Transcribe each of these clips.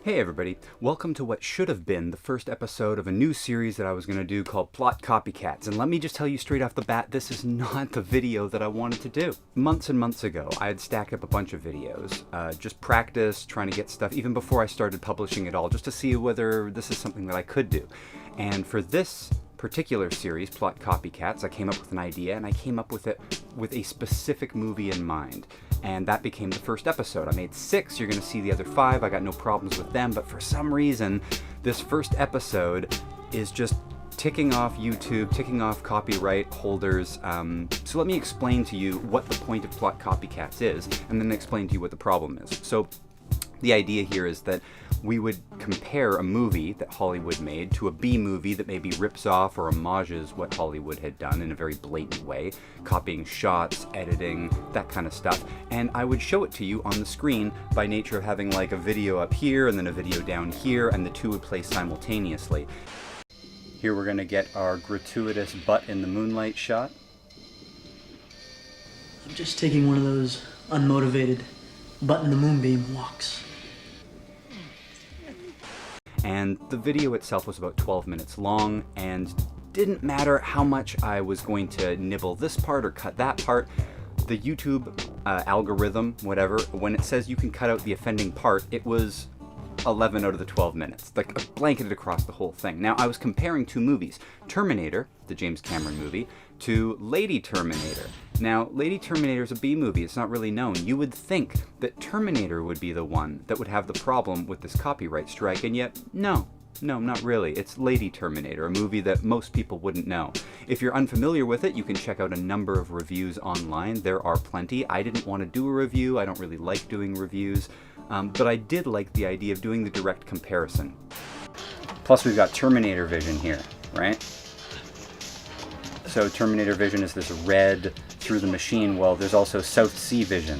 Hey everybody, welcome to what should have been the first episode of a new series that I was going to do called Plot Copycats. And let me just tell you straight off the bat, this is not the video that I wanted to do. Months and months ago, I had stacked up a bunch of videos, just practice, trying to get stuff, even before I started publishing it all, just to see whether this is something that I could do. And for this particular series, Plot Copycats, I came up with an idea, and I came up with it with a specific movie in mind. And that became the first episode. I made 6, you're going to see the other 5, I got no problems with them, but for some reason, this first episode is just ticking off YouTube, ticking off copyright holders. So let me explain to you what the point of Plot Copycats is, and then explain to you what the problem is. So the idea here is that we would compare a movie that Hollywood made to a B movie that maybe rips off or homages what Hollywood had done in a very blatant way, copying shots, editing, that kind of stuff. And I would show it to you on the screen by nature of having like a video up here and then a video down here, and the two would play simultaneously. Here we're going to get our gratuitous butt in the moonlight shot. I'm just taking one of those unmotivated butt in the moonbeam walks. And the video itself was about 12 minutes long, and didn't matter how much I was going to nibble this part or cut that part. The YouTube algorithm, whatever, when it says you can cut out the offending part, it was 11 out of the 12 minutes, like blanketed across the whole thing. Now, I was comparing two movies, Terminator, the James Cameron movie, to Lady Terminator. Now, Lady Terminator is a B movie, it's not really known. You would think that Terminator would be the one that would have the problem with this copyright strike, and yet, no, not really. It's Lady Terminator, a movie that most people wouldn't know. If you're unfamiliar with it, you can check out a number of reviews online. There are plenty. I didn't want to do a review, I don't really like doing reviews, but I did like the idea of doing the direct comparison. Plus we've got Terminator vision here, right? So Terminator vision is this red through the machine. Well, there's also South Sea vision.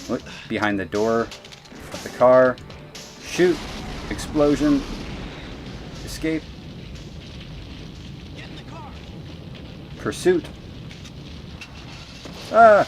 Look, behind the door of the car. Shoot. Explosion. Escape. Get in the car. Pursuit. Ah!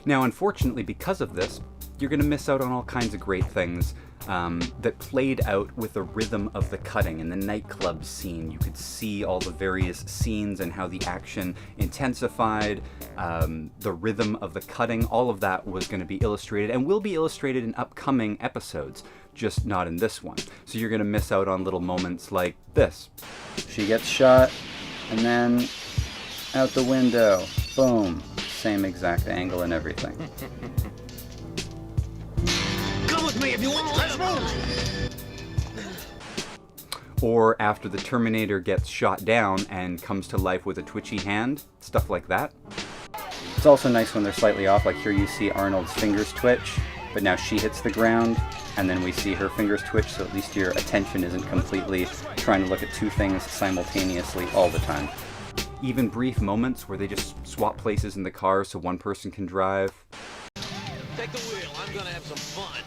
Now, unfortunately, because of this, you're going to miss out on all kinds of great things that played out with the rhythm of the cutting. In the nightclub scene, you could see all the various scenes and how the action intensified, the rhythm of the cutting. All of that was going to be illustrated and will be illustrated in upcoming episodes, just not in this one. So you're going to miss out on little moments like this. She gets shot, and then out the window. Boom. Same exact angle and everything. Come with me if you want to live. Or after the Terminator gets shot down and comes to life with a twitchy hand, stuff like that. It's also nice when they're slightly off, like here you see Arnold's fingers twitch, but now she hits the ground, and then we see her fingers twitch, so at least your attention isn't completely trying to look at two things simultaneously all the time. Even brief moments where they just swap places in the car so one person can drive. Take the wheel. I'm gonna have some fun.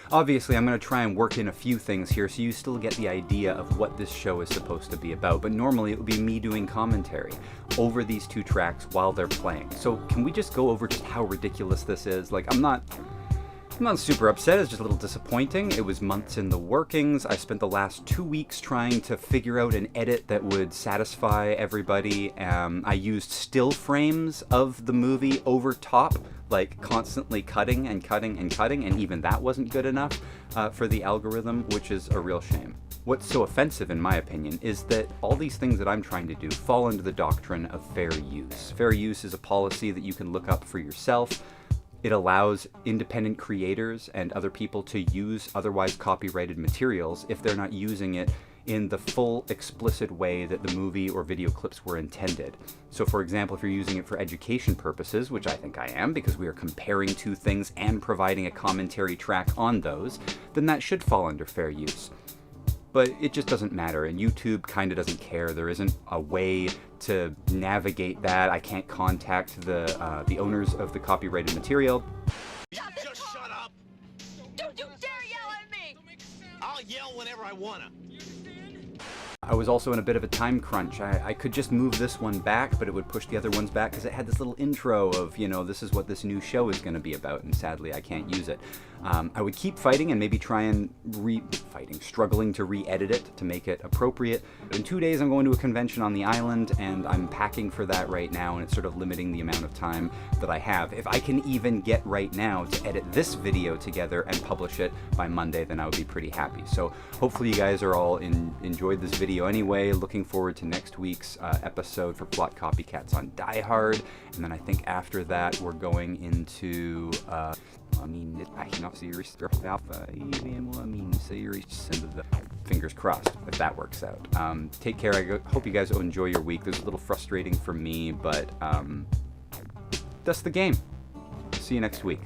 Obviously, I'm going to try and work in a few things here so you still get the idea of what this show is supposed to be about, but normally it would be me doing commentary over these two tracks while they're playing. So can we just go over just how ridiculous this is? Like, I'm not super upset, it's just a little disappointing. It was months in the workings. I spent the last 2 weeks trying to figure out an edit that would satisfy everybody. I used still frames of the movie over top, like constantly cutting and cutting and cutting, and even that wasn't good enough for the algorithm, which is a real shame. What's so offensive, in my opinion, is that all these things that I'm trying to do fall under the doctrine of fair use. Fair use is a policy that you can look up for yourself. It allows independent creators and other people to use otherwise copyrighted materials if they're not using it in the full explicit way that the movie or video clips were intended. So for example, if you're using it for education purposes, which I think I am because we are comparing two things and providing a commentary track on those, then that should fall under fair use. But it just doesn't matter, and YouTube kind of doesn't care. There isn't a way to navigate that. I can't contact the owners of the copyrighted material. Just shut up! Don't you dare yell at me! I'll yell whenever I wanna. I was also in a bit of a time crunch. I could just move this one back, but it would push the other ones back because it had this little intro of, you know, this is what this new show is going to be about, and sadly I can't use it. I would keep fighting and maybe try and struggling to re-edit it to make it appropriate. In 2 days I'm going to a convention on the island, and I'm packing for that right now, and it's sort of limiting the amount of time that I have. If I can even get right now to edit this video together and publish it by Monday, then I would be pretty happy. So hopefully you guys are all enjoyed this video anyway. Looking forward to next week's episode for Plot Copycats on Die Hard, and then I think after that we're going into series fingers crossed if that works out. Take care. I hope you guys enjoy your week. This is a little frustrating for me, but that's the game. See you next week.